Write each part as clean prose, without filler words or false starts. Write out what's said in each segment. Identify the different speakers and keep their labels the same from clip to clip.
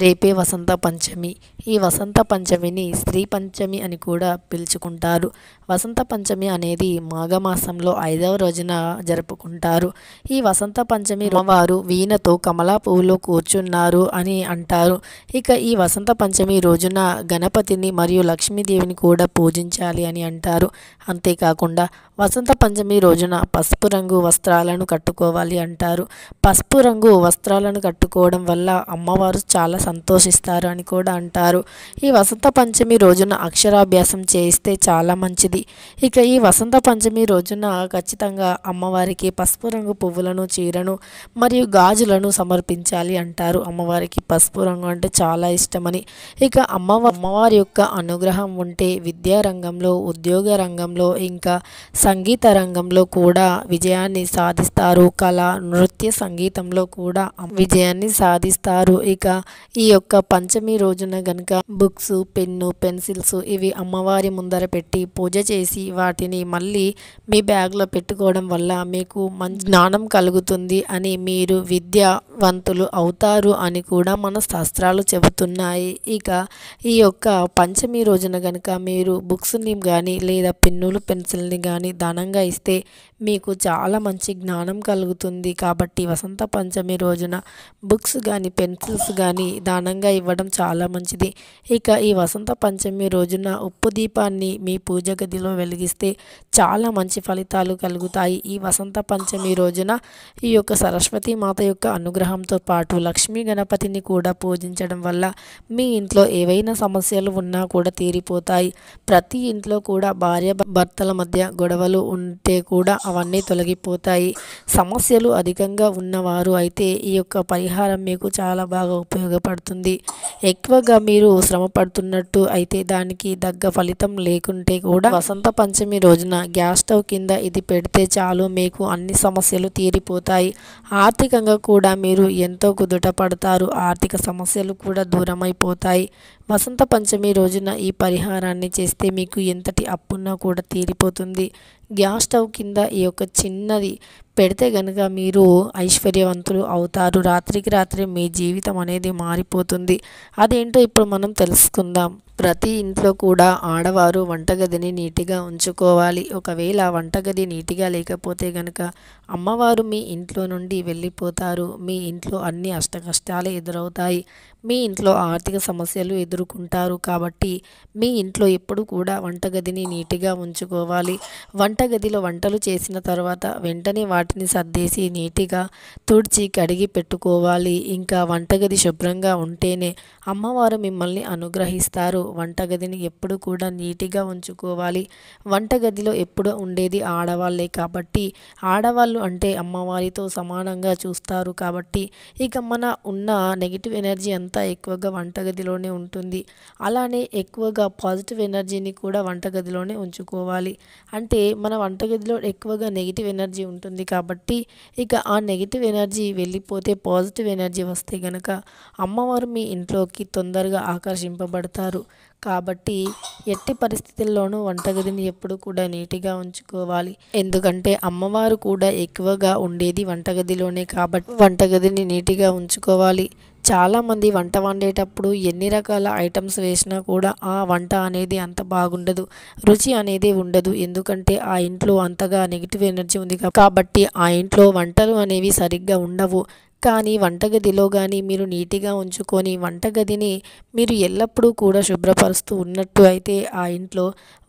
Speaker 1: రేపే వసంత పంచమి. ఈ వసంత పంచమిని శ్రీ పంచమి అని కూడా పిలుచుకుంటారు. వసంత పంచమి అనేది మాఘమాసంలో 5వ రోజున జరుపుకుంటారు. ఈ వసంత పంచమి వారు వీణతో కమలా పువ్వులో కూర్చున్నారు అని అంటారు. ఇక ఈ వసంత పంచమి రోజున గణపతిని మరియు లక్ష్మీదేవిని కూడా పూజించాలి అని అంటారు. అంతేకాకుండా వసంత పంచమి రోజున పసుపు రంగు వస్త్రాలను కట్టుకోవాలి అంటారు. పసుపు రంగు వస్త్రాలను కట్టుకోవడం వల్ల అమ్మవారు చాలా సంతోషిస్తారు అని కూడా అంటారు. ఈ వసంత పంచమి రోజున అక్షరాభ్యాసం చేయిస్తే చాలా మంచిది. ఇక ఈ వసంత పంచమి రోజున ఖచ్చితంగా అమ్మవారికి పసుపు రంగు పువ్వులను, చీరను మరియు గాజులను సమర్పించాలి అంటారు. అమ్మవారికి పసుపు రంగు అంటే చాలా ఇష్టమని. ఇక అమ్మవారి యొక్క అనుగ్రహం ఉంటే విద్యా రంగంలో, ఉద్యోగ రంగంలో, ఇంకా సంగీత రంగంలో కూడా విజయాన్ని సాధిస్తారు. కళ, నృత్య, సంగీతంలో కూడా విజయాన్ని సాధిస్తారు. ఇక ఈ యొక్క పంచమి రోజున గనుక బుక్స్, పెన్ను, పెన్సిల్స్ ఇవి అమ్మవారి ముందర పెట్టి పూజ చేసి వాటిని మళ్ళీ మీ బ్యాగ్లో పెట్టుకోవడం వల్ల మీకు మంచి జ్ఞానం కలుగుతుంది అని, మీరు విద్యావంతులు అవుతారు అని కూడా మన శాస్త్రాలు చెబుతున్నాయి. ఇక ఈ యొక్క పంచమి రోజున గనుక మీరు బుక్స్ని కానీ లేదా పెన్నులు, పెన్సిల్ని కానీ దానంగా ఇస్తే మీకు చాలా మంచి జ్ఞానం కలుగుతుంది. కాబట్టి వసంత పంచమి రోజున బుక్స్ కానీ పెన్సిల్స్ కానీ దానంగా ఇవ్వడం చాలా మంచిది. ఇక ఈ వసంత పంచమి రోజున ఉప్పు దీపాన్ని మీ పూజ గదిలో వెలిగిస్తే చాలా మంచి ఫలితాలు కలుగుతాయి. ఈ వసంత పంచమి రోజున ఈ యొక్క సరస్వతి మాత యొక్క అనుగ్రహంతో పాటు లక్ష్మీ గణపతిని కూడా పూజించడం వల్ల మీ ఇంట్లో ఏవైనా సమస్యలు ఉన్నా కూడా తీరిపోతాయి. ప్రతి ఇంట్లో కూడా భార్య భర్తల మధ్య గొడవలు ఉంటే కూడా అవన్నీ తొలగిపోతాయి. సమస్యలు అధికంగా ఉన్నవారు అయితే ఈ యొక్క పరిహారం మీకు చాలా బాగా ఉపయోగపడుతుంది. ఎక్కువగా మీరు శ్రమ పడుతున్నట్టు అయితే దానికి తగ్గ ఫలితం లేకుంటే కూడా వసంత పంచమి రోజున గ్యాస్ స్టవ్ కింద ఇది పెడితే చాలు, మీకు అన్ని సమస్యలు తీరిపోతాయి. ఆర్థికంగా కూడా మీరు ఎంతో కుదుట పడతారు. ఆర్థిక సమస్యలు కూడా దూరమైపోతాయి. వసంత పంచమి రోజున ఈ పరిహారాన్ని చేస్తే మీకు ఎంతటి అప్పున్నా కూడా తీరిపోతుంది. గ్యాస్ స్టవ్ కింద ఈ యొక్క చిన్నది పెడితే గనుక మీరు ఐశ్వర్యవంతులు అవుతారు. రాత్రికి రాత్రి మీ జీవితం అనేది మారిపోతుంది. అదేంటో ఇప్పుడు మనం తెలుసుకుందాం. ప్రతి ఇంట్లో కూడా ఆడవారు వంటగదిని నీటిగా ఉంచుకోవాలి. ఒకవేళ వంటగది నీటిగా లేకపోతే గనుక అమ్మవారు మీ ఇంట్లో నుండి వెళ్ళిపోతారు. మీ ఇంట్లో అన్ని అష్టకష్టాలు ఎదురవుతాయి. మీ ఇంట్లో ఆర్థిక సమస్యలు ఎదుర్కొంటారు. కాబట్టి మీ ఇంట్లో ఎప్పుడు కూడా వంటగదిని నీటిగా ఉంచుకోవాలి. వంటగదిలో వంటలు చేసిన తర్వాత వెంటనే వాటిని సర్దేసి నీటిగా తుడిచి కడిగి పెట్టుకోవాలి. ఇంకా వంటగది శుభ్రంగా ఉంటేనే అమ్మవారు మిమ్మల్ని అనుగ్రహిస్తారు. వంటగదిని ఎప్పుడు కూడా నీటిగా ఉంచుకోవాలి. వంటగదిలో ఎప్పుడు ఉండేది ఆడవాళ్ళే కాబట్టి ఆడవాళ్ళు అంటే అమ్మవారితో సమానంగా చూస్తారు. కాబట్టి ఇక మన ఉన్న నెగిటివ్ ఎనర్జీ అంతా ఎక్కువగా వంటగదిలోనే ఉంటుంది. అలానే ఎక్కువగా పాజిటివ్ ఎనర్జీని కూడా వంటగదిలోనే ఉంచుకోవాలి. అంటే మన వంటగదిలో ఎక్కువగా నెగిటివ్ ఎనర్జీ ఉంటుంది కాబట్టి ఇక ఆ నెగిటివ్ ఎనర్జీ వెళ్ళిపోతే పాజిటివ్ ఎనర్జీ వస్తే గనక అమ్మవారు మీ ఇంట్లోకి తొందరగా ఆకర్షింపబడతారు. కాబట్టి ఎట్టి పరిస్థితుల్లోనూ వంటగదిని ఎప్పుడు కూడా నీటిగా ఉంచుకోవాలి. ఎందుకంటే అమ్మవారు కూడా ఎక్కువగా ఉండేది వంటగదిలోనే కాబట్టి వంటగదిని నీటిగా ఉంచుకోవాలి. చాలామంది వంట వండేటప్పుడు ఎన్ని రకాల ఐటమ్స్ వేసినా కూడా ఆ వంట అనేది అంత బాగుండదు, రుచి అనేది ఉండదు. ఎందుకంటే ఆ ఇంట్లో అంతగా నెగిటివ్ ఎనర్జీ ఉంది కాబట్టి ఆ ఇంట్లో వంటలు అనేవి సరిగ్గా ఉండవు. కానీ వంటగదిలో కానీ మీరు నీట్గా ఉంచుకొని వంటగదిని మీరు ఎల్లప్పుడూ కూడా శుభ్రపరుస్తూ ఉన్నట్టు అయితే ఆ ఇంట్లో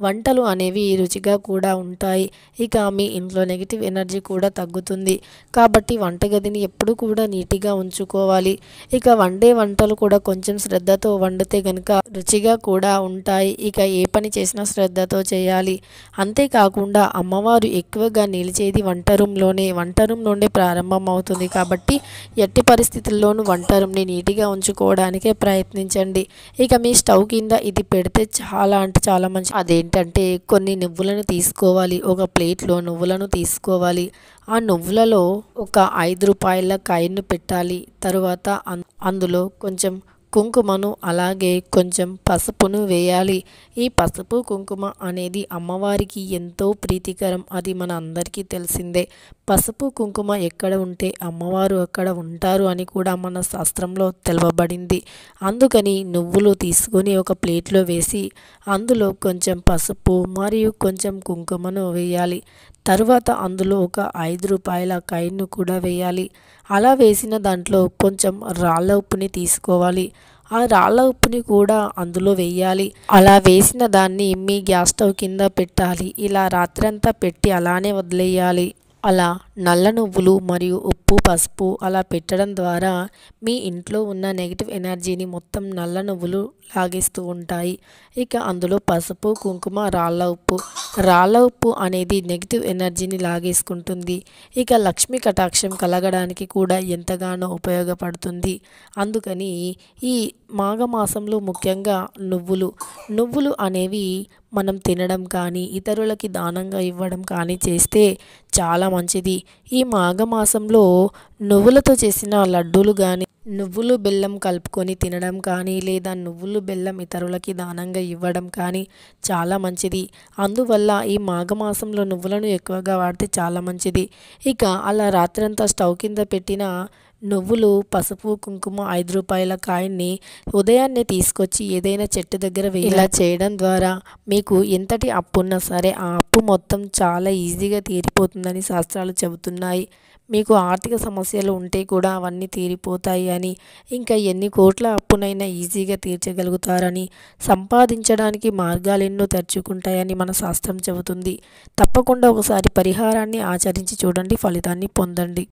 Speaker 1: వంటలు అనేవి రుచిగా కూడా ఉంటాయి. ఇక మీ ఇంట్లో నెగిటివ్ ఎనర్జీ కూడా తగ్గుతుంది. కాబట్టి వంటగదిని ఎప్పుడు కూడా నీట్గా ఉంచుకోవాలి. ఇక వండే వంటలు కూడా కొంచెం శ్రద్ధతో వండితే కనుక రుచిగా కూడా ఉంటాయి. ఇక ఏ పని చేసినా శ్రద్ధతో చేయాలి. అంతేకాకుండా అమ్మవారు ఎక్కువగా నిలిచేది వంట రూమ్ నుండే ప్రారంభం అవుతుంది. కాబట్టి ఎట్టి పరిస్థితుల్లోనూ వంట రూమ్ని నీట్గా ఉంచుకోవడానికే ప్రయత్నించండి. ఇక మీ స్టవ్ కింద ఇది పెడితే చాలా అంటే చాలా మంచి. అదేంటంటే కొన్ని నువ్వులను తీసుకోవాలి. ఒక ప్లేట్లో నువ్వులను తీసుకోవాలి. ఆ నువ్వులలో ఒక 5 రూపాయల కాయిన్ను పెట్టాలి. తరువాత అందులో కొంచెం కుంకుమను అలాగే కొంచెం పసుపును వేయాలి. ఈ పసుపు కుంకుమ అనేది అమ్మవారికి ఎంతో ప్రీతికరం. అది మన అందరికీ తెలిసిందే. పసుపు కుంకుమ ఎక్కడ ఉంటే అమ్మవారు అక్కడ ఉంటారు అని కూడా మన శాస్త్రంలో తెలుపబడింది. అందుకని నువ్వులు తీసుకొని ఒక ప్లేట్లో వేసి అందులో కొంచెం పసుపు మరియు కొంచెం కుంకుమను వేయాలి. తరువాత అందులో ఒక 5 రూపాయల కాయిన్‌ను కూడా వేయాలి. అలా వేసిన దాంట్లో కొంచెం రాళ్ళ ఉప్పుని తీసుకోవాలి. ఆ రాళ్ళ ఉప్పుని కూడా అందులో వేయాలి. అలా వేసిన దాన్ని మీ గ్యాస్ స్టవ్ కింద పెట్టాలి. ఇలా రాత్రంతా పెట్టి అలానే వదిలేయాలి. అలా నల్ల నువ్వులు మరియు ఉప్పు, పసుపు అలా పెట్టడం ద్వారా మీ ఇంట్లో ఉన్న నెగిటివ్ ఎనర్జీని మొత్తం నల్ల నువ్వులు లాగేస్తూ ఉంటాయి. ఇక అందులో పసుపు, కుంకుమ, రాళ్ళ ఉప్పు అనేది నెగిటివ్ ఎనర్జీని లాగేసుకుంటుంది. ఇక లక్ష్మీ కటాక్షం కలగడానికి కూడా ఎంతగానో ఉపయోగపడుతుంది. అందుకని ఈ మాఘమాసంలో ముఖ్యంగా నువ్వులు అనేవి మనం తినడం కానీ ఇతరులకి దానంగా ఇవ్వడం కానీ చేస్తే చాలా మంచిది. ఈ మాఘమాసంలో నువ్వులతో చేసిన లడ్డూలు కానీ నువ్వులు బెల్లం కలుపుకొని తినడం కానీ లేదా నువ్వులు బెల్లం ఇతరులకి దానంగా ఇవ్వడం కానీ చాలా మంచిది. అందువల్ల ఈ మాఘమాసంలో నువ్వులను ఎక్కువగా వాడితే చాలా మంచిది. ఇక అలా రాత్రంతా స్టవ్ కింద పెట్టిన నువ్వులు, పసుపు, కుంకుమ 5 రూపాయల కాయిన్ని ఉదయాన్నే తీసుకొచ్చి ఏదైనా చెట్టు దగ్గర వేయాలి. ఇలా చేయడం ద్వారా మీకు ఎంతటి అప్పు ఉన్నా సరే ఆ అప్పు మొత్తం చాలా ఈజీగా తీరిపోతుందని శాస్త్రాలు చెబుతున్నాయి. మీకు ఆర్థిక సమస్యలు ఉంటే కూడా అవన్నీ తీరిపోతాయి అని, ఇంకా ఎన్ని కోట్ల అప్పునైనా ఈజీగా తీర్చగలుగుతారని, సంపాదించడానికి మార్గాలెన్నో తెరుచుకుంటాయని మన శాస్త్రం చెబుతుంది. తప్పకుండా ఒకసారి పరిహారాన్ని ఆచరించి చూడండి, ఫలితాన్ని పొందండి.